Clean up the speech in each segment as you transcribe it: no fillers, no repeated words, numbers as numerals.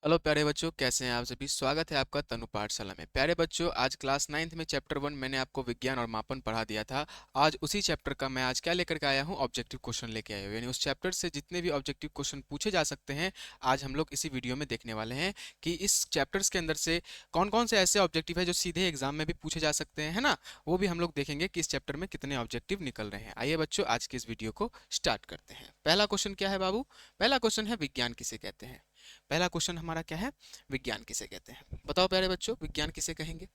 Hello प्यारे बच्चों, कैसे हैं आप सभी। स्वागत है आपका तनु पाठशाला में। प्यारे बच्चों, आज क्लास 9th में चैप्टर 1 मैंने आपको विज्ञान और मापन पढ़ा दिया था। आज उसी चैप्टर का मैं आज क्या लेकर के आया हूं, ऑब्जेक्टिव क्वेश्चन लेके आया हूं। यानी उस चैप्टर से जितने भी ऑब्जेक्टिव क्वेश्चन पूछे जा सकते हैं, आज हम लोग इसी वीडियो में देखने वाले हैं कि इस चैप्टर्स के अंदर से कौन कौन से ऐसे ऑब्जेक्टिव है जो सीधे एग्जाम में भी पूछे जा सकते हैं, है ना। वो भी हम लोग देखेंगे कि इस चैप्टर में कितने ऑब्जेक्टिव निकल रहे हैं। आइए बच्चों, आज की इस वीडियो को स्टार्ट करते हैं। पहला क्वेश्चन क्या है बाबू? पहला क्वेश्चन है विज्ञान किसे कहते हैं। पहला क्वेश्चन हमारा क्या है? विज्ञान किसे कहते हैं। बताओ प्यारे बच्चों, विज्ञान किसे कहेंगे।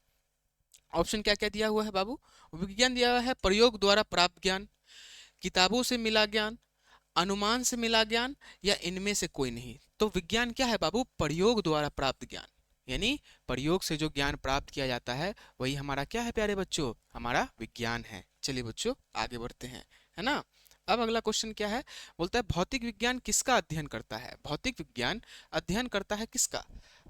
ऑप्शन क्या क्या दिया हुआ है बाबू? विज्ञान दिया हुआ है प्रयोग द्वारा प्राप्त ज्ञान, किताबों से मिला ज्ञान, अनुमान से मिला ज्ञान, या इनमें से कोई नहीं। तो विज्ञान क्या है बाबू? प्रयोग द्वारा प्राप्त ज्ञान। यानी प्रयोग से जो ज्ञान प्राप्त किया जाता है वही हमारा क्या है प्यारे बच्चों? हमारा विज्ञान है। चलिए बच्चों आगे बढ़ते हैं, है ना। अब अगला क्वेश्चन क्या है? बोलता है भौतिक विज्ञान किसका अध्ययन करता है। भौतिक विज्ञान अध्ययन करता है किसका?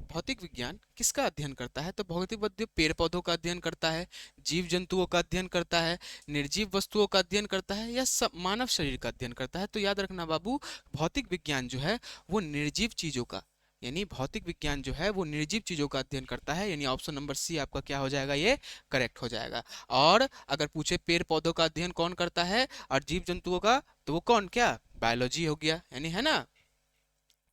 भौतिक विज्ञान किसका अध्ययन करता है? तो भौतिक विज्ञान पेड़ पौधों का अध्ययन करता है, जीव जंतुओं का अध्ययन करता है, निर्जीव वस्तुओं का अध्ययन करता है, या सब मानव शरीर का अध्ययन करता है। तो याद रखना बाबू, भौतिक विज्ञान जो है वो निर्जीव चीजों का, यानी भौतिक विज्ञान जो है वो निर्जीव चीजों का अध्ययन करता है। यानी ऑप्शन नंबर सी आपका क्या हो जाएगा? ये करेक्ट हो जाएगा। और अगर पूछे पेड़ पौधों का अध्ययन कौन करता है और जीव जंतुओं का, तो वो कौन, क्या बायोलॉजी हो गया, यानी है ना,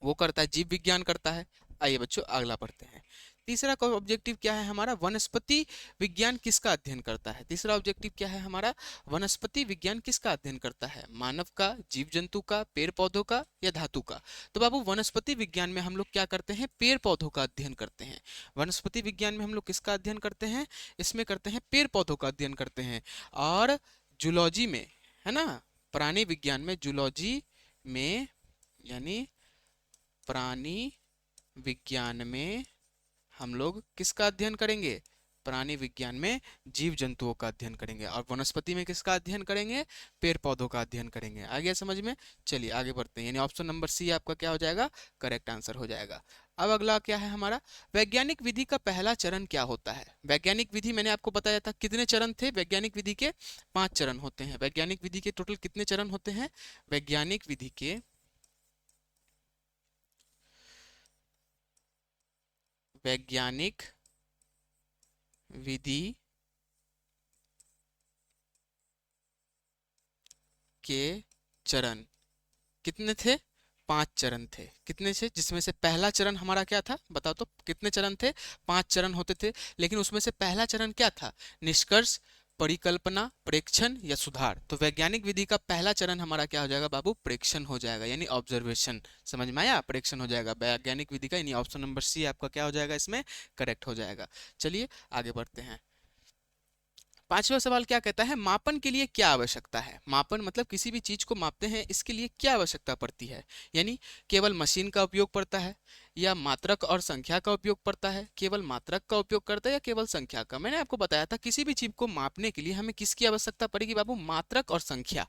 वो करता है, जीव विज्ञान करता है। आइए बच्चों अगला पढ़ते हैं। तीसरा ऑब्जेक्टिव क्या है हमारा? वनस्पति विज्ञान किसका अध्ययन करता है। तीसरा ऑब्जेक्टिव क्या है हमारा? वनस्पति विज्ञान किसका अध्ययन करता है? मानव का, जीव जंतु का, पेड़ पौधों का, या धातु का। तो बाबू वनस्पति विज्ञान में हम लोग क्या करते हैं? पेड़ पौधों का अध्ययन करते हैं। वनस्पति विज्ञान में हम लोग किसका अध्ययन करते हैं? इसमें करते हैं पेड़ पौधों का अध्ययन करते हैं। और जूलॉजी में, है ना, प्राणी विज्ञान में, जूलॉजी में यानी प्राणी विज्ञान में हम लोग किसका अध्ययन करेंगे? प्राणी विज्ञान में जीव जंतुओं का अध्ययन करेंगे। और वनस्पति में किसका अध्ययन करेंगे? पेड़ पौधों का अध्ययन करेंगे। आ गया समझ में? चलिए आगे बढ़ते हैं। यानी ऑप्शन नंबर सी आपका क्या हो जाएगा? करेक्ट आंसर हो जाएगा। अब अगला क्या है हमारा? वैज्ञानिक विधि का पहला चरण क्या होता है। वैज्ञानिक विधि मैंने आपको बताया था कितने चरण थे वैज्ञानिक विधि के? 5 चरण होते हैं। वैज्ञानिक विधि के टोटल कितने चरण होते हैं? वैज्ञानिक विधि के वैज्ञानिक विधि के चरण कितने थे? 5 चरण थे। कितने थे? जिसमें से पहला चरण हमारा क्या था, बताओ तो कितने चरण थे? 5 चरण होते थे। लेकिन उसमें से पहला चरण क्या था? निष्कर्ष, परिकल्पना, प्रेक्षण या सुधार। तो वैज्ञानिक विधि का पहला चरण हमारा क्या हो जाएगा बाबू? प्रेक्षण हो जाएगा, यानी ऑब्जर्वेशन। समझ में आया? प्रेक्षण हो जाएगा वैज्ञानिक विधि का, यानी ऑप्शन नंबर सी आपका क्या हो जाएगा? इसमें करेक्ट हो जाएगा। चलिए आगे बढ़ते हैं। पांचवा सवाल क्या कहता है? मापन के लिए क्या आवश्यकता है। मापन मतलब किसी भी चीज को मापते हैं, इसके लिए क्या आवश्यकता पड़ती है। यानी केवल मशीन का उपयोग पड़ता है, या मात्रक और संख्या का उपयोग पड़ता है, केवल मात्रक का उपयोग करता है, या केवल संख्या का। मैंने आपको बताया था किसी भी चीज को मापने के लिए हमें किसकी आवश्यकता पड़ेगी बाबू? मात्रक और संख्या।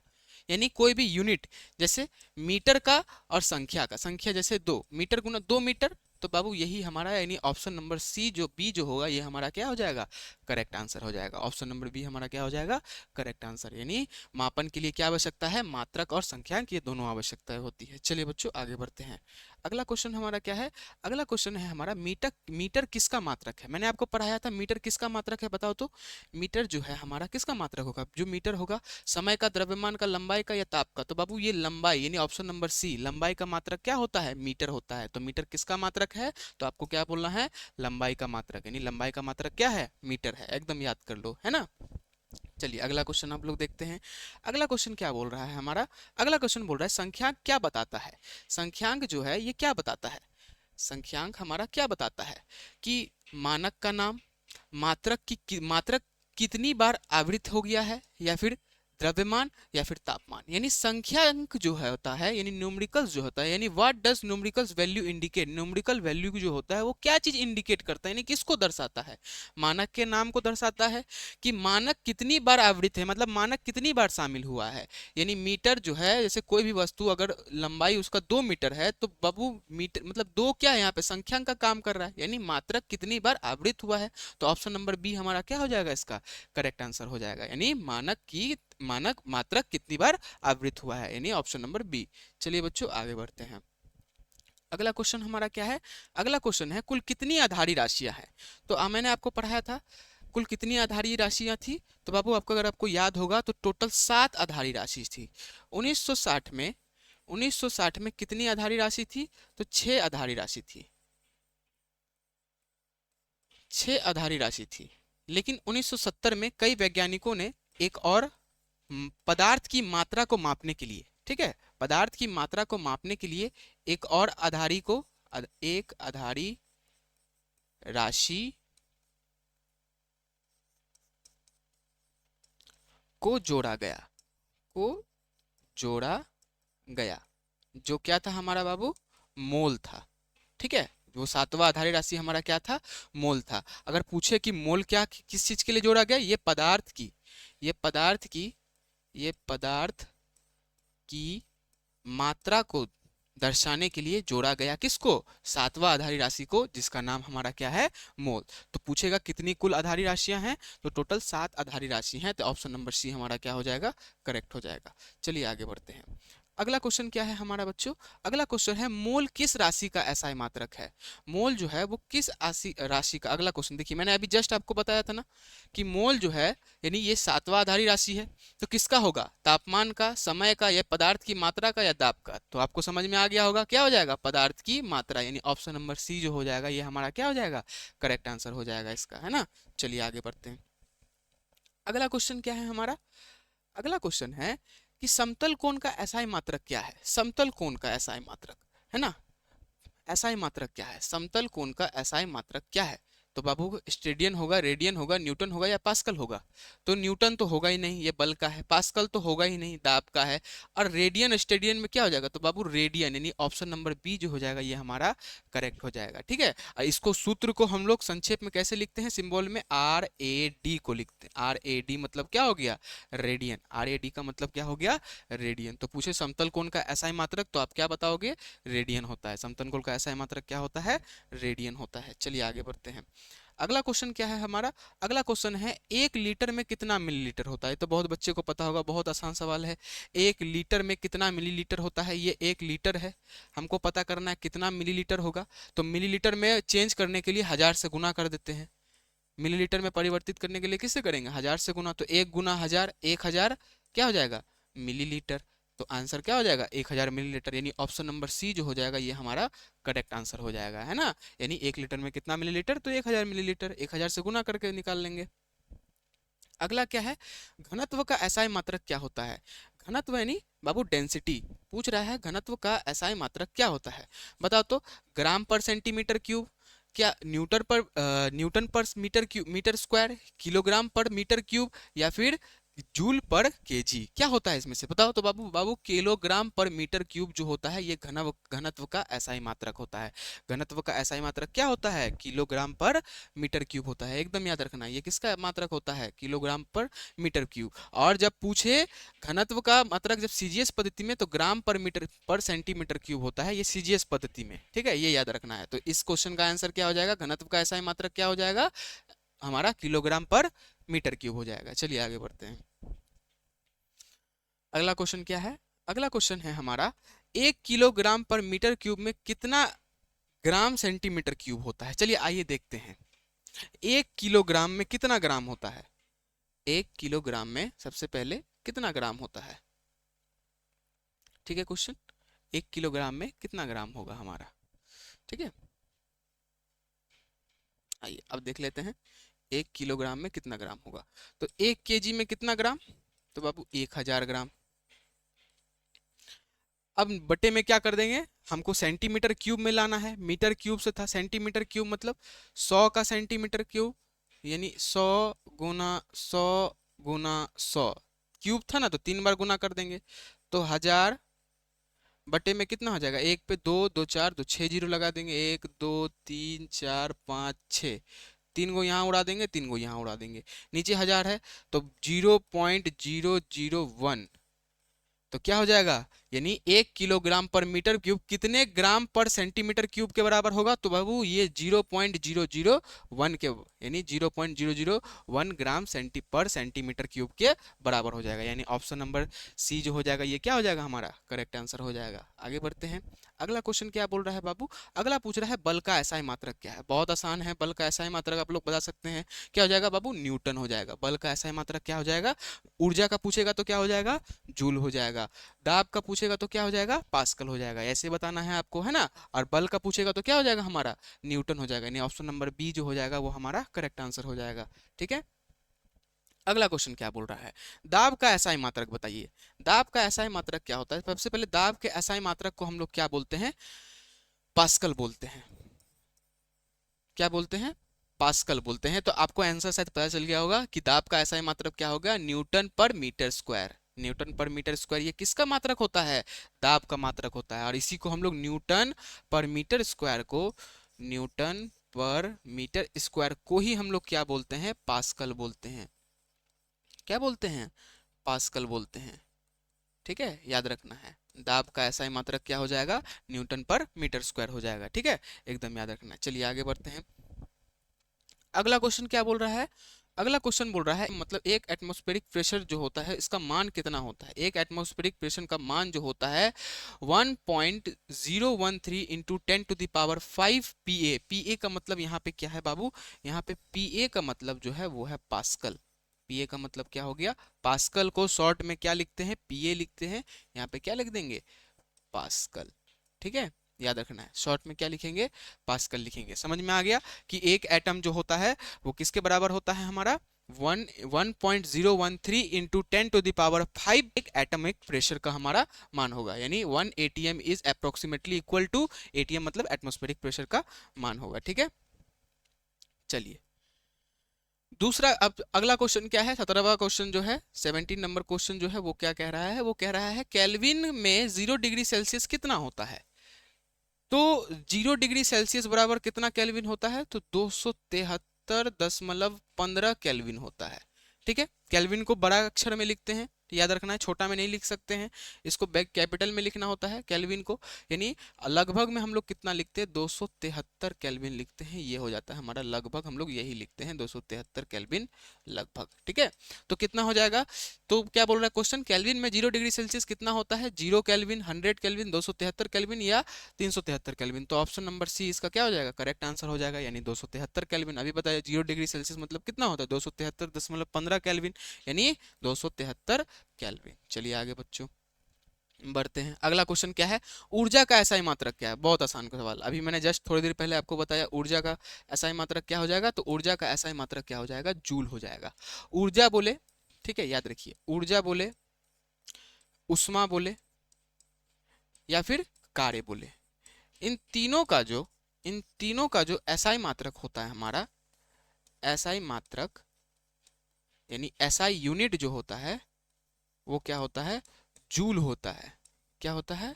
यानी कोई भी यूनिट, जैसे मीटर का और संख्या का, संख्या जैसे 2 मीटर गुना 2 मीटर, तो बाबू यही हमारा, यानी ऑप्शन नंबर सी जो बी जो होगा ये हमारा क्या हो जाएगा? करेक्ट आंसर हो जाएगा। ऑप्शन नंबर बी हमारा क्या हो जाएगा? Correct answer. यानी मापन के लिए क्या आवश्यकता है? मात्रक और संख्यांक, ये दोनों आवश्यकताएं होती है। चलिए बच्चों आगे बढ़ते हैं। अगला क्वेश्चन हमारा क्या है? अगला क्वेश्चन है हमारा मीटर। मीटर किसका मात्रक है? मैंने आपको पढ़ाया था मीटर किसका मात्रक है, बताओ तो। मीटर जो है हमारा किसका मात्रक होगा? जो मीटर होगा समय का, द्रव्यमान का, लंबाई का, या ताप का। तो बाबू ये लंबाई, यानी ऑप्शन नंबर सी, लंबाई का मात्रक क्या होता है? मीटर होता है। तो मीटर किसका मात्रक है? तो आपको क्या बोलना है? लंबाई का मात्रक। यानी लंबाई का मात्रक क्या है? मीटर है। एकदम याद कर लो, है ना। चलिए अगला क्वेश्चन आप लोग देखते हैं। अगला क्वेश्चन क्या बोल रहा है हमारा? अगला क्वेश्चन बोल रहा है संख्यांक क्या बताता है। संख्यांक जो है ये क्या बताता है? संख्यांक हमारा क्या बताता है? कि मानक का नाम, मात्रक कितनी बार आवृत हो गया है, या फिर द्रव्यमान, या फिर तापमान। यानी संख्यांक जो है होता है, यानी न्यूमेरिकल्स जो होता है, यानी what does numericals value indicate. Numerical value जो होता है वो क्या चीज इंडिकेट करता है, यानी किसको दर्शाता है? मानक के नाम को दर्शाता है, कि मानक कितनी बार आवृत है, मतलब मानक कितनी बार शामिल हुआ है। यानी मीटर जो है, जैसे कोई भी वस्तु अगर लंबाई उसका 2 मीटर है, तो बाबू मीटर मतलब 2 क्या है यहाँ पे? संख्यांक का काम कर रहा है, यानी मात्रक कितनी बार आवृत हुआ है। तो ऑप्शन नंबर बी हमारा क्या हो जाएगा? इसका करेक्ट आंसर हो जाएगा। यानी मानक मात्रक कितनी बार आवृत हुआ है, यानी ऑप्शन नंबर बी। चलिए बच्चों आगे बढ़ते हैं। अगला क्वेश्चन हमारा क्या है? अगला क्वेश्चन है कुल कितनी आधारी राशियां हैं? तो मैंने आपको पढ़ाया था कुल कितनी आधारी राशियां थी। तो बाबू आपको, अगर आपको याद होगा, तो टोटल 7 आधारी राशि थी 1960 में। 1960 में कितनी आधारी राशि थी? तो 6 आधारी राशि थी। 6 आधारी राशि थी। लेकिन 1970 में कई वैज्ञानिकों ने एक और पदार्थ की मात्रा को मापने के लिए, ठीक है, पदार्थ की मात्रा को मापने के लिए एक और आधारी को, एक आधारी राशि को जोड़ा गया, को जोड़ा गया, जो क्या था हमारा बाबू? मोल था। ठीक है, वो 7वां आधारी राशि हमारा क्या था? मोल था। अगर पूछे कि मोल क्या, किस चीज के लिए जोड़ा गया? ये पदार्थ की, ये पदार्थ की, ये पदार्थ की मात्रा को दर्शाने के लिए जोड़ा गया। किसको? 7वां आधारी राशि को, जिसका नाम हमारा क्या है? मोल। तो पूछेगा कितनी कुल आधारी राशियां हैं? तो टोटल 7 आधारी राशि हैं। तो ऑप्शन नंबर सी हमारा क्या हो जाएगा? करेक्ट हो जाएगा। चलिए आगे बढ़ते हैं। अगला क्वेश्चन क्या है हमारा बच्चों? अगला क्वेश्चन है मोल किस राशि का एसआई मात्रक है? मोल जो है वो किस राशि का? अगला क्वेश्चन देखिए, मैंने अभी जस्ट आपको बताया था ना कि मोल जो है, यानी ये 7वां आधारी राशि है, तो किसका होगा? तापमान का, समय का, या पदार्थ की मात्रा का, या दाब का? तो आपको समझ में आ गया होगा, क्या हो जाएगा? पदार्थ की मात्रा, यानी ऑप्शन नंबर सी जो हो जाएगा ये हमारा क्या हो जाएगा? करेक्ट आंसर हो जाएगा इसका, है ना। चलिए आगे बढ़ते हैं। अगला क्वेश्चन क्या है हमारा? अगला क्वेश्चन है कि समतल कोण का एसआई मात्रक क्या है? समतल कोण का एसआई मात्रक, है ना, एसआई मात्रक क्या है? समतल कोण का एसआई मात्रक क्या है? तो बाबू स्टेडियन होगा, रेडियन होगा, न्यूटन होगा, या पास्कल होगा? तो न्यूटन तो होगा ही नहीं, ये बल का है। पास्कल तो होगा ही नहीं, दाब का है। और रेडियन स्टेडियन में क्या हो जाएगा? तो बाबू रेडियन, यानी ऑप्शन नंबर बी जो हो जाएगा ये हमारा करेक्ट हो जाएगा। ठीक है, और इसको सूत्र को हम लोग संक्षेप में कैसे लिखते हैं? सिंबल में आर ए डी को लिखते हैं। आर ए डी मतलब क्या हो गया? रेडियन। आर ए डी का मतलब क्या हो गया? रेडियन। तो पूछे समतल कोण का एसआई मात्रक, तो आप क्या बताओगे? रेडियन होता है। समतल कोण का एसआई मात्रक क्या होता है? रेडियन होता है। चलिए आगे बढ़ते हैं। अगला क्वेश्चन क्या है हमारा? अगला क्वेश्चन है 1 लीटर में कितना मिलीलीटर होता है? तो बहुत बच्चे को पता होगा, बहुत आसान सवाल है। 1 लीटर में कितना मिलीलीटर होता है? ये 1 लीटर है, हमको पता करना है कितना मिलीलीटर होगा। तो मिलीलीटर में चेंज करने के लिए 1000 से गुना कर देते हैं। मिलीलीटर में परिवर्तित करने के लिए किससे करेंगे? 1000 से गुना। तो 1 गुना 1000, 1000 क्या हो जाएगा? मिलीलीटर। तो आंसर क्या हो जाएगा? 1000 मिलीलीटर, यानी ऑप्शन नंबर सी जो हो जाएगा ये हमारा करेक्ट आंसर हो जाएगा, है ना। यानी 1 लीटर में कितना मिलीलीटर? तो 1000 मिलीलीटर। 1000 से गुना करके निकाल लेंगे। अगला क्या है? घनत्व का एसआई मात्रक क्या होता है? घनत्व यानी बाबू डेंसिटी पूछ रहा है। घनत्व का एसआई मात्रक क्या होता है? बताओ तो। ग्राम पर सेंटीमीटर क्यूब, क्या न्यूटन पर metre cube, metre square, kilogram पर मीटर क्यूब, या फिर जूल पर केजी? क्या होता है इसमें से? बताओ तो बाबू। बाबू किलोग्राम पर मीटर क्यूब जो होता है ये घनत्व का एसआई मात्रक होता है। घनत्व का एसआई मात्रक क्या होता है? किलोग्राम पर मीटर क्यूब होता है। एकदम याद रखना, ये किसका मात्रक होता है? किलोग्राम पर मीटर क्यूब। और जब पूछे घनत्व का मात्रक जब सीजीएस पद्धति में, तो ग्राम पर मीटर पर सेंटीमीटर क्यूब होता है, ये सीजीएस पद्धति में। ठीक है, ये याद रखना है। तो इस क्वेश्चन का आंसर क्या हो जाएगा? घनत्व का एसआई मात्रक क्या हो जाएगा हमारा? किलोग्राम पर मीटर क्यूब हो जाएगा। चलिए आगे बढ़ते हैं। अगला क्वेश्चन क्या है? अगला क्वेश्चन है हमारा 1 किलोग्राम पर मीटर क्यूब में कितना ग्राम सेंटीमीटर क्यूब होता है? चलिए आइए देखते हैं। 1 किलोग्राम में कितना ग्राम होता है? 1 किलोग्राम में सबसे पहले कितना ग्राम होता है? ठीक है, क्वेश्चन 1 किलोग्राम में कितना ग्राम होगा हमारा? ठीक है, आइए अब देख लेते हैं 1 किलोग्राम में कितना ग्राम होगा। तो 1 केजी में कितना ग्राम? तो बाबू 1000 ग्राम। अब बटे में क्या कर देंगे? हमको सेंटीमीटर क्यूब में लाना है, मीटर क्यूब से था। सेंटीमीटर क्यूब मतलब 100 का सेंटीमीटर क्यूब, यानी 100 गुना 100 गुना 100। क्यूब था ना, तो 3 बार गुना कर देंगे। तो 1000 बटे में कितना हो जाएगा? एक पे दो, दो चार, तो 6 जीरो लगा देंगे। 1 2 3 4 5 6, 3 गो यहाँ उड़ा देंगे, 3 गो यहाँ उड़ा देंगे। नीचे 1000 है, तो 0.001, तो क्या हो जाएगा? यानी 1 किलोग्राम पर मीटर क्यूब कितने ग्राम पर सेंटीमीटर क्यूब के बराबर होगा? तो बाबू ये 0.001 के, यानी 0.001 ग्राम पर सेंटीमीटर क्यूब के बराबर हो जाएगा। यानी ऑप्शन नंबर सी जो हो जाएगा ये क्या हो जाएगा? हमारा करेक्ट आंसर हो जाएगा। आगे बढ़ते हैं। अगला क्वेश्चन क्या बोल रहा है बाबू? अगला पूछ रहा है बल का एसआई मात्रक क्या है। बहुत आसान है, बल का एसआई मात्रक आप लोग बता सकते हैं। क्या हो जाएगा बाबू? न्यूटन हो जाएगा। बल का एसआई मात्रक क्या हो जाएगा? ऊर्जा का पूछेगा तो क्या हो जाएगा? जूल हो जाएगा। दाब का पूछेगा तो क्या हो जाएगा? पास्कल हो जाएगा। ऐसे बताना है आपको, है ना। और बल का पूछेगा तो क्या हो जाएगा? हमारा न्यूटन हो जाएगा। यानी ऑप्शन नंबर बी जो हो जाएगा वो हमारा करेक्ट आंसर हो जाएगा। ठीक है। अगला क्वेश्चन क्या बोल रहा है? दाब का एसआई मात्रक बताइए। दाब का एसआई मात्रक क्या होता है? सबसे पहले दाब के एसआई मात्रक को हम लोग क्या बोलते हैं? पास्कल बोलते हैं। क्या बोलते हैं? पास्कल बोलते हैं। तो आपको आंसर शायद पता चल गया होगा कि दाब का एसआई मात्रक क्या होगा? न्यूटन पर मीटर स्क्वायर। न्यूटन पर मीटर स्क्वायर ये किसका मात्रक होता है? दाब का मात्रक होता है। और इसी को हम लोग न्यूटन पर मीटर स्क्वायर को, न्यूटन पर मीटर स्क्वायर को ही हम लोग क्या बोलते हैं? पास्कल बोलते हैं। क्या बोलते हैं? पास्कल बोलते हैं। ठीक है, याद रखना है। दाब का एसआई मात्रक क्या हो जाएगा? न्यूटन पर मीटर स्क्वायर हो जाएगा। ठीक है, एकदम याद रखना है। चलिए आगे बढ़ते हैं। अगला क्वेश्चन क्या बोल रहा है? अगला क्वेश्चन बोल रहा है मतलब एक एटमॉस्फेरिक प्रेशर जो होता है इसका मान कितना होता है? एक एटमॉस्फेरिक प्रेशर का मान जो होता है 1.013 इंटू 10⁵ पीए। पीए का मतलब यहाँ पे क्या है बाबू? यहाँ पे पीए का मतलब जो है वो है पास्कल। पीए का मतलब क्या हो गया? पास्कल को शॉर्ट में क्या लिखते हैं? पीए लिखते हैं। यहाँ पे क्या लिख देंगे? पास्कल। ठीक है, याद रखना है। शॉर्ट में क्या लिखेंगे? पास्कल लिखेंगे। समझ में आ गया कि एक एटम जो होता है वो किसके बराबर होता है? हमारा 1.013 इंटू 10⁵ एक एटॉमिक प्रेशर का हमारा मान होगा। यानी 1 ATM is approximately equal to, ATM मतलब एटमॉस्फेरिक प्रेशर का मान होगा। ठीक है, चलिए दूसरा। अब अगला क्वेश्चन क्या है? 17वां क्वेश्चन जो है, 17 नंबर क्वेश्चन जो है वो क्या कह रहा है? वो कह रहा है केल्विन में 0 डिग्री सेल्सियस कितना होता है? तो 0 डिग्री सेल्सियस बराबर कितना केल्विन होता है? तो 273.15 केल्विन होता है। ठीक है, केल्विन को बड़ा अक्षर में लिखते हैं, तो याद रखना है, छोटा में नहीं लिख सकते हैं। इसको बैग कैपिटल में लिखना होता है केल्विन को। यानी लगभग में हम लोग कितना लिखते हैं? 273 केल्विन लिखते हैं। ये हो जाता है हमारा लगभग, हम लोग यही लिखते हैं 273 केल्विन लगभग। ठीक है, तो कितना हो जाएगा? तो क्या बोल रहा है क्वेश्चन? केल्विन में 0 डिग्री सेल्सियस कितना होता है? 0 केल्विन, 100 केल्विन, 273 केल्विन या 373 केल्विन। तो ऑप्शन नंबर सी इसका क्या हो जाएगा? करेक्ट आंसर हो जाएगा। यानी 273 केल्विन। अभी बताया 0 डिग्री सेल्सियस मतलब कितना होता है? 273.15 केल्विन, यानी 273 केल्विन। चलिए आगे बच्चों बढ़ते हैं। अगला क्वेश्चन क्या है? ऊर्जा का एसआई मात्रक क्या है? बहुत आसान का सवाल। अभी मैंने जस्ट थोड़ी देर पहले आपको बताया ऊर्जा का एसआई मात्रक क्या हो जाएगा। तो ऊर्जा का एसआई मात्रक क्या हो जाएगा? जूल हो जाएगा। ऊर्जा बोले, ठीक है, याद रखिए, ऊर्जा बोले, उष्मा बोले या फिर कार्य बोले, इन तीनों का जो एसआई मात्रक होता है हमारा, एसआई मात्रक यानी एसआई यूनिट जो होता है वो क्या होता है? जूल होता है। क्या होता है?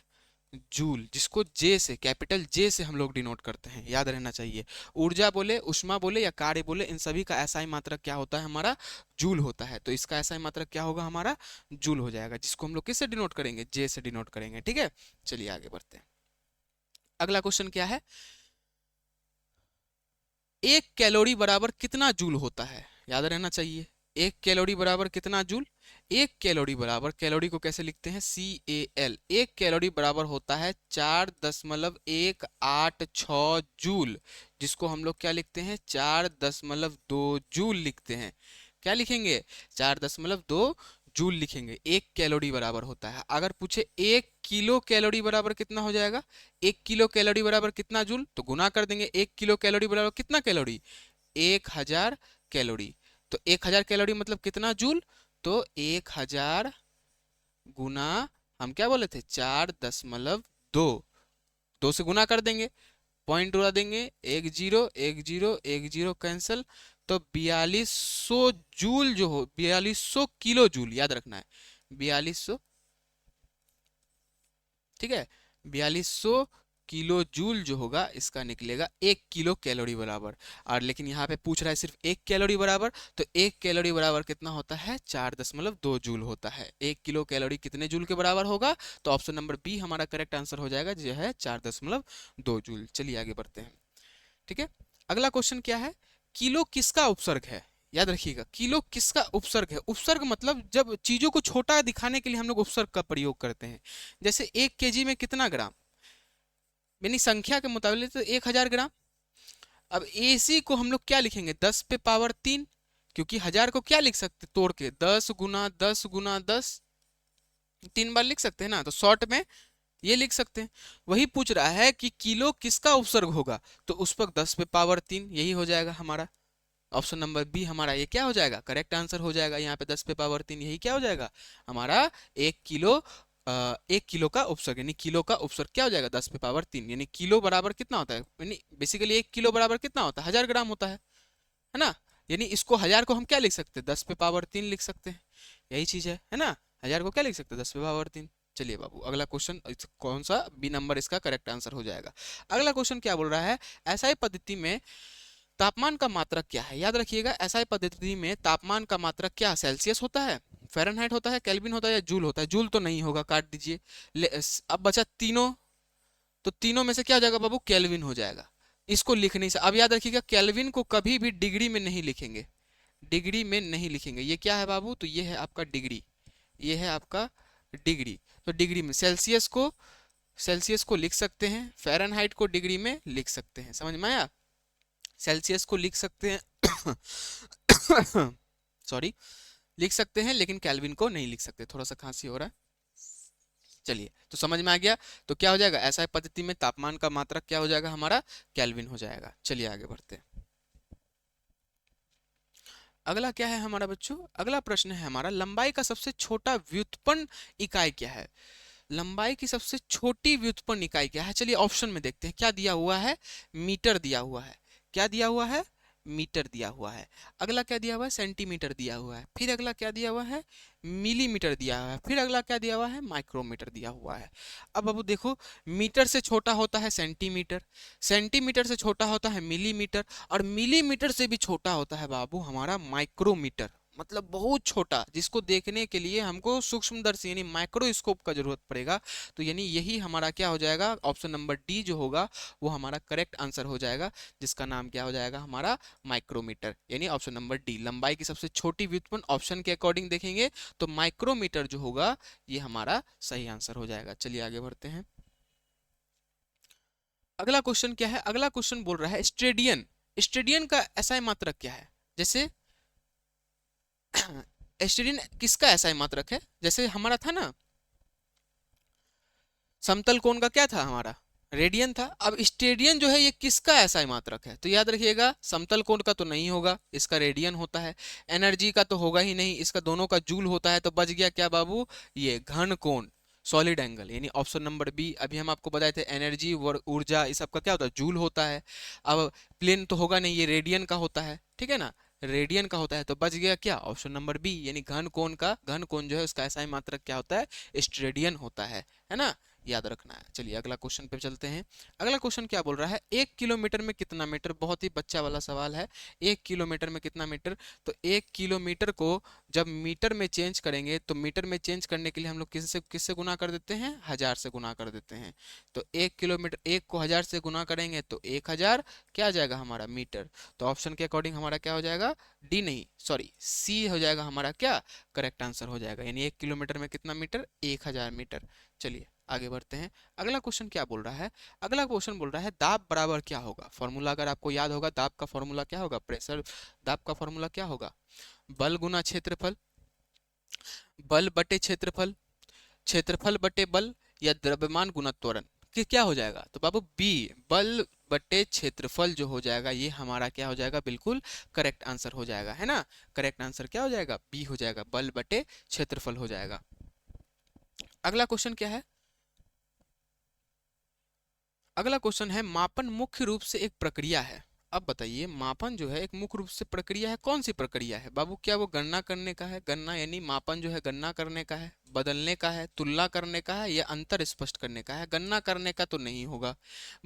जूल, जिसको जे से, कैपिटल जे से हम लोग डिनोट करते हैं, याद रहना चाहिए। ऊर्जा बोले, उष्मा बोले या कार्य बोले, इन सभी का एसआई मात्रक क्या होता है? हमारा जूल होता है। तो इसका एसआई मात्रक क्या होगा? हमारा जूल हो जाएगा, जिसको हम लोग किससे डिनोट करेंगे? जे से डिनोट करेंगे। ठीक है, चलिए आगे बढ़ते हैं। अगला क्वेश्चन क्या है? 1 कैलोरी बराबर कितना जूल होता है? याद रहना चाहिए। 1 कैलोरी बराबर कितना जूल? 1 कैलोरी बराबर, कैलोरी को कैसे लिखते हैं? CAL। 1 कैलोरी बराबर होता है 4.186 जूल, जिसको हम लोग क्या लिखते हैं? 4.2 जूल लिखते हैं। क्या लिखेंगे? 4.2 जूल लिखेंगे। 1 कैलोरी बराबर होता है। अगर पूछे 1 किलो कैलोरी बराबर कितना हो जाएगा? 1 किलो कैलोरी बराबर कितना जूल? तो गुना कर देंगे। 1 किलो कैलोरी बराबर कितना कैलोरी? 1000 कैलोरी। तो 1000 कैलोरी मतलब कितना जूल? तो 1000 गुना, हम क्या बोले थे? 4.2, 2 से गुना कर देंगे, पॉइंट उड़ा देंगे, 10 10 10 कैंसिल। तो 4200 जूल जो हो, 4200 किलो जूल, याद रखना है 4200। ठीक है, 4200 किलो जूल जो होगा इसका निकलेगा 1 किलो कैलोरी बराबर। और लेकिन यहाँ पे पूछ रहा है सिर्फ 1 कैलोरी बराबर, तो 1 कैलोरी बराबर कितना होता है, 4.2 जूल होता है। 1 किलो कैलोरी कितने जूल के बराबर होगा, तो ऑप्शन नंबर बी हमारा करेक्ट आंसर हो जाएगा, जो है 4.2 जूल। चलिए आगे बढ़ते हैं। ठीक है, अगला क्वेश्चन क्या है, किलो किसका उपसर्ग है। याद रखिएगा, किलो किसका उपसर्ग है। उपसर्ग मतलब जब चीजों को छोटा दिखाने के लिए हम लोग उपसर्ग का प्रयोग करते हैं। जैसे 1 kg में कितना ग्राम, यानी संख्या के मुताबिक तो 1000 ग्राम। अब एसी को हम लोग क्या लिखेंगे, 10⁻3, क्योंकि 1000 को क्या लिख सकते तोड़ के, 10 × 10 × 10, 3 बार लिख सकते हैं ना, तो शॉर्ट में ये लिख सकते हैं। वही पूछ रहा है कि किलो किसका उपसर्ग होगा, तो उस पर 10⁻3 यही हो जाएगा हमारा। ऑप्शन नंबर बी हमारा ये क्या हो जाएगा, करेक्ट आंसर हो जाएगा। यहाँ पे 10⁻3 यही क्या हो जाएगा हमारा 1 किलो। 1 किलो का उपसर्ग, यानी किलो का उपसर्ग क्या हो जाएगा 10⁻3, यानी किलो बराबर कितना होता है, यानी बेसिकली 1 किलो बराबर कितना होता है, 1000 ग्राम होता है ना। यानी इसको 1000 को हम क्या लिख सकते हैं, 10⁻3 लिख सकते हैं। यही चीज है ना, 1000 को क्या लिख सकते हैं, 10⁻3। चलिए बाबू अगला क्वेश्चन कौन सा, बी नंबर इसका करेक्ट आंसर हो जाएगा। अगला क्वेश्चन क्या बोल रहा है, एसआई पद्धति में तापमान का मात्रक क्या है। याद रखिएगा, एसआई पद्धति में तापमान का मात्रक क्या, सेल्सियस होता है, फ़ारेनहाइट होता है, केल्विन होता है, या जूल होता है। जूल तो नहीं होगा, काट दीजिए। अब बचा तीनों, तो तीनों में से क्या हो जाएगा बाबू, केल्विन हो जाएगा। इसको लिख नहीं सकते। अब याद रखिएगा, केल्विन को कभी भी डिग्री में नहीं लिखेंगे, डिग्री में नहीं लिखेंगे। ये क्या है बाबू, तो ये है आपका डिग्री, ये है आपका डिग्री। तो डिग्री में सेल्सियस को लिख सकते हैं, फ़ारेनहाइट को डिग्री में लिख सकते हैं। समझ में आया, सेल्सियस को लिख सकते हैं सॉरी, लिख सकते हैं, लेकिन केल्विन को नहीं लिख सकते। थोड़ा सा खांसी हो रहा है। चलिए, तो समझ में आ गया। तो क्या हो जाएगा, ऐसा पद्धति में तापमान का मात्रक क्या हो जाएगा हमारा, केल्विन हो जाएगा। चलिए आगे बढ़ते हैं। अगला क्या है हमारा बच्चों, अगला प्रश्न है हमारा, लंबाई का सबसे छोटा व्युत्पन्न इकाई क्या है। लंबाई की सबसे छोटी व्युत्पन्न इकाई क्या है। चलिए ऑप्शन में देखते हैं, क्या दिया हुआ है, मीटर दिया हुआ है। क्या दिया हुआ है, मीटर दिया हुआ है। अगला क्या दिया हुआ है, सेंटीमीटर दिया हुआ है। फिर अगला क्या दिया हुआ है, मिलीमीटर दिया हुआ है। फिर अगला क्या दिया हुआ है, माइक्रोमीटर दिया हुआ है। अब बाबू देखो, मीटर से छोटा होता है सेंटीमीटर, सेंटीमीटर से छोटा होता है मिलीमीटर, और मिलीमीटर से भी छोटा होता है बाबू हमारा माइक्रोमीटर। मतलब बहुत छोटा, जिसको देखने के लिए हमको सूक्ष्मदर्शी यानी माइक्रोस्कोप का जरूरत पड़ेगा। तो यानी यही हमारा क्या हो जाएगा, ऑप्शन नंबर डी जो होगा वो हमारा करेक्ट आंसर हो जाएगा, जिसका नाम क्या हो जाएगा हमारा, माइक्रोमीटर। यानी ऑप्शन नंबर डी, लंबाई की सबसे छोटी व्युत्पन्न ऑप्शन के अकॉर्डिंग देखेंगे तो माइक्रोमीटर जो होगा ये हमारा सही आंसर हो जाएगा। चलिए आगे बढ़ते हैं। अगला क्वेश्चन क्या है, अगला क्वेश्चन बोल रहा है स्टेडियन, स्टेडियन का एसआई मात्रक क्या है। जैसे स्टेडियन किसका एसआई मात्रक है, जैसे हमारा था ना समतल कोण का क्या था हमारा, रेडियन था। अब स्टेडियन जो है ये किसका एसआई मात्रक है, तो याद रखिएगा समतल कोण का तो नहीं होगा, इसका रेडियन होता है। एनर्जी का तो होगा ही नहीं, इसका दोनों का जूल होता है। तो बच गया क्या बाबू, ये घन कोण, सॉलिड एंगल, यानी ऑप्शन नंबर बी। अभी हम आपको बताए थे एनर्जी ऊर्जा इस सब का क्या होता है, जूल होता है। अब प्लेन तो होगा नहीं, ये रेडियन का होता है, ठीक है ना, रेडियन का होता है। तो बच गया क्या, ऑप्शन नंबर बी, यानी घन कोण का, घन कोण जो है उसका एसआई मात्रक क्या होता है, स्टेडियन होता है ना, याद रखना है। चलिए अगला क्वेश्चन पे चलते हैं। अगला क्वेश्चन क्या बोल रहा है, 1 किलोमीटर में कितना मीटर, बहुत ही बच्चा वाला सवाल है। 1 किलोमीटर में कितना मीटर, तो 1 किलोमीटर को जब मीटर में चेंज करेंगे, तो मीटर में चेंज करने के लिए हम लोग किससे गुना कर देते हैं, 1000 से गुना कर देते हैं। तो 1 किलोमीटर, 1 को 1000 से गुना करेंगे तो 1000 क्या आ जाएगा हमारा मीटर। तो ऑप्शन के अकॉर्डिंग हमारा क्या हो जाएगा, डी नहीं सॉरी सी हो जाएगा हमारा क्या करेक्ट आंसर हो जाएगा। यानी 1 किलोमीटर में कितना मीटर, 1000 मीटर। चलिए आगे बढ़ते हैं। अगला क्वेश्चन क्या बोल रहा है, अगला क्वेश्चन बोल रहा है दाब बराबर क्या होगा। फॉर्मूला अगर आपको याद होगा, दाब का फॉर्मूला क्या होगा, प्रेशर दाब का फॉर्मूला क्या होगा, बल गुना क्षेत्रफल, बल बटे क्षेत्रफल, क्षेत्रफल बटे बल, या द्रव्यमान गुना त्वरण। कि क्या हो जाएगा, तो बाबू बी, बल बटे क्षेत्रफल जो हो जाएगा ये हमारा क्या हो जाएगा, बिल्कुल करेक्ट आंसर हो जाएगा, है ना। करेक्ट आंसर क्या हो जाएगा, बी हो जाएगा, बल बटे क्षेत्रफल हो जाएगा। अगला क्वेश्चन क्या है, अगला क्वेश्चन है मापन मुख्य रूप से एक प्रक्रिया है। अब बताइए, मापन जो है एक मुख्य रूप से प्रक्रिया है, कौन सी प्रक्रिया है बाबू, क्या वो गणना करने का है, गणना यानी मापन जो है गणना करने का है, बदलने का है, तुलना करने का है, या अंतर स्पष्ट करने का है। गणना करने का तो नहीं होगा,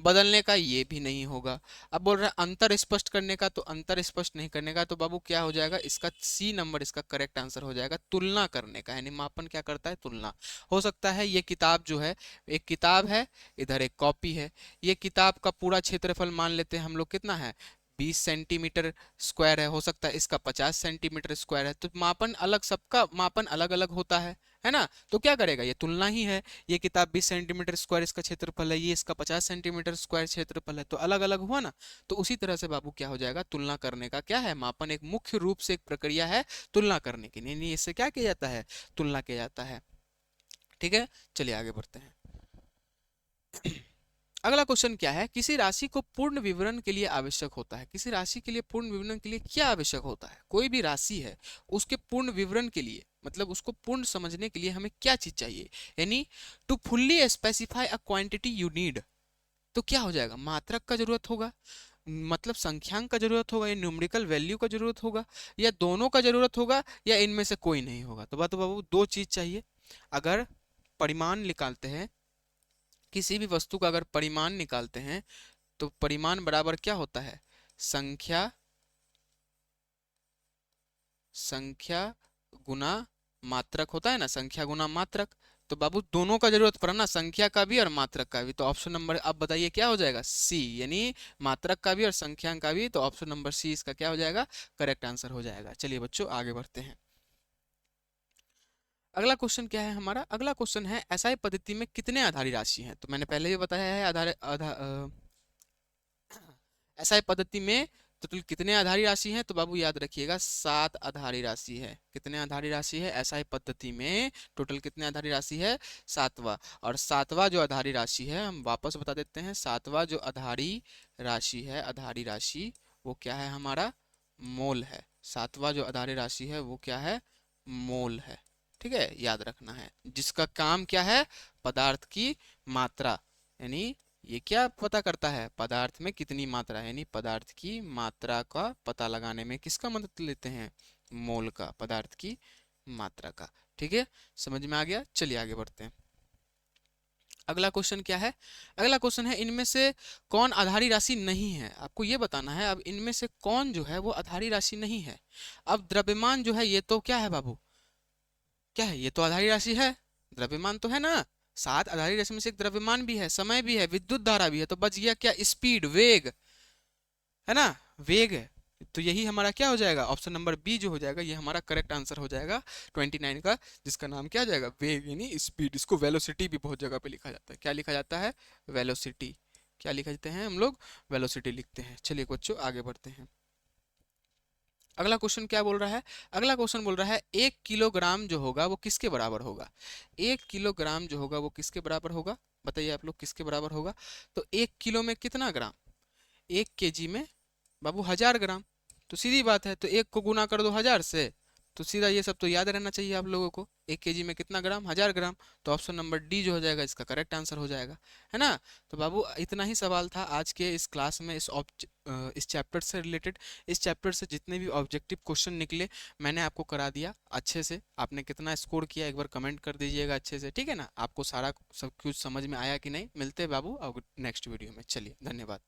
बदलने का ये भी नहीं होगा। अब बोल रहा है अंतर स्पष्ट करने का, तो अंतर स्पष्ट नहीं करने का, तो बाबू क्या हो जाएगा, इसका सी नंबर इसका करेक्ट आंसर हो जाएगा। तुलना करने का यानी मापन क्या करता है, तुलना। हो सकता है ये किताब जो है, एक किताब है, इधर एक कॉपी है। ये किताब का पूरा क्षेत्रफल मान लेते हैं हम लोग कितना है, 20 सेंटीमीटर स्क्वायर है। हो सकता है इसका 50 सेंटीमीटर स्क्वायर है। तो मापन अलग, सबका मापन अलग अलग होता है ना। तो क्या करेगा, ये तुलना ही है। ये किताब 20 सेंटीमीटर स्क्वायर इसका क्षेत्रफल है, ये इसका 50 सेंटीमीटर स्क्वायर क्षेत्रफल है, तो अलग अलग हुआ ना। तो उसी तरह से बाबू क्या हो जाएगा, तुलना करने का क्या है, मापन एक मुख्य रूप से एक प्रक्रिया है तुलना करने की। नहीं नहीं, इससे क्या किया जाता है, तुलना किया जाता है। ठीक है, चलिए आगे बढ़ते हैं। अगला क्वेश्चन क्या है, किसी राशि को पूर्ण विवरण के लिए आवश्यक होता है। किसी राशि के लिए पूर्ण विवरण के लिए क्या आवश्यक होता है, कोई भी राशि है उसके पूर्ण विवरण के लिए, मतलब उसको पूर्ण समझने के लिए हमें क्या चीज चाहिए, यानी to fully specify a quantity you need. तो क्या हो जाएगा, मात्रक का जरूरत होगा, मतलब संख्यांक का जरूरत होगा, या न्यूमेरिकल वैल्यू का जरूरत होगा, या दोनों का जरूरत होगा, या इनमें से कोई नहीं होगा। तो बाबू दो चीज चाहिए। अगर परिमाण निकालते हैं, किसी भी वस्तु का अगर परिमाण निकालते हैं, तो परिमाण बराबर क्या होता है, संख्या, संख्या गुना मात्रक होता है ना, संख्या गुना मात्रक। तो बाबू दोनों का जरूरत पड़ा ना, संख्या का भी और मात्रक का भी। तो ऑप्शन नंबर, अब बताइए क्या हो जाएगा, सी, यानी मात्रक का भी और संख्यांक का भी। तो ऑप्शन नंबर सी इसका क्या हो जाएगा, करेक्ट आंसर हो जाएगा। चलिए बच्चों आगे बढ़ते हैं। अगला क्वेश्चन क्या है हमारा, अगला क्वेश्चन है एसआई पद्धति में कितने आधारी राशि हैं। तो मैंने पहले भी बताया है, एसआई पद्धति में टोटल कितने आधारी राशि हैं। तो बाबू याद रखिएगा 7 आधारी राशि है। कितने आधारी राशि है, एसआई पद्धति में टोटल कितने आधारी राशि है, 7वां। और 7वां जो आधारी राशि है, हम वापस बता देते हैं, 7वां जो आधारी राशि है, आधारी राशि वो क्या है हमारा, मोल है। 7वां जो आधारी राशि है वो क्या है, मोल है। ठीक है, याद रखना है। जिसका काम क्या है, पदार्थ की मात्रा, यानी ये क्या पता करता है, पदार्थ में कितनी मात्रा है, यानी पदार्थ की मात्रा का पता लगाने में किसका मदद लेते हैं, मोल का, पदार्थ की मात्रा का। ठीक है, समझ में आ गया। चलिए आगे बढ़ते हैं। अगला क्वेश्चन क्या है, अगला क्वेश्चन है इनमें से कौन आधारी राशि नहीं है। आपको ये बताना है अब इनमें से कौन जो है वो आधारी राशि नहीं है। अब द्रव्यमान जो है ये तो क्या है बाबू, क्या है, ये तो आधारी राशि है, द्रव्यमान तो है ना। 7 आधारी राशि में से एक द्रव्यमान भी है, समय भी है, विद्युत धारा भी है। तो बच गया क्या, स्पीड, वेग, है ना, वेग है। तो यही हमारा क्या हो जाएगा, ऑप्शन नंबर बी जो हो जाएगा, ये हमारा करेक्ट आंसर हो जाएगा 29 का, जिसका नाम क्या हो जाएगा, वेग यानी स्पीड। इसको वेलोसिटी भी बहुत जगह पे लिखा जाता है, क्या लिखा जाता है, वेलोसिटी। क्या लिखा जाते हैं हम लोग, वेलोसिटी लिखते हैं। चलिए बच्चों आगे बढ़ते हैं। अगला क्वेश्चन क्या बोल रहा है, अगला क्वेश्चन बोल रहा है 1 किलोग्राम जो होगा वो किसके बराबर होगा। 1 किलोग्राम जो होगा वो किसके बराबर होगा, बताइए आप लोग किसके बराबर होगा। तो 1 किलो में कितना ग्राम, 1 केजी में बाबू 1000 ग्राम। तो सीधी बात है, तो 1 को गुना कर दो 1000 से, तो सीधा ये सब तो याद रहना चाहिए आप लोगों को। 1 केजी में कितना ग्राम, 1000 ग्राम। तो ऑप्शन नंबर डी जो हो जाएगा इसका करेक्ट आंसर हो जाएगा, है ना। तो बाबू इतना ही सवाल था आज के इस क्लास में, इस चैप्टर से रिलेटेड। इस चैप्टर से जितने भी ऑब्जेक्टिव क्वेश्चन निकले मैंने आपको करा दिया अच्छे से। आपने कितना स्कोर किया एक बार कमेंट कर दीजिएगा अच्छे से, ठीक है ना। आपको सारा सब कुछ समझ में आया कि नहीं। मिलते हैं बाबू अब नेक्स्ट वीडियो में। चलिए धन्यवाद।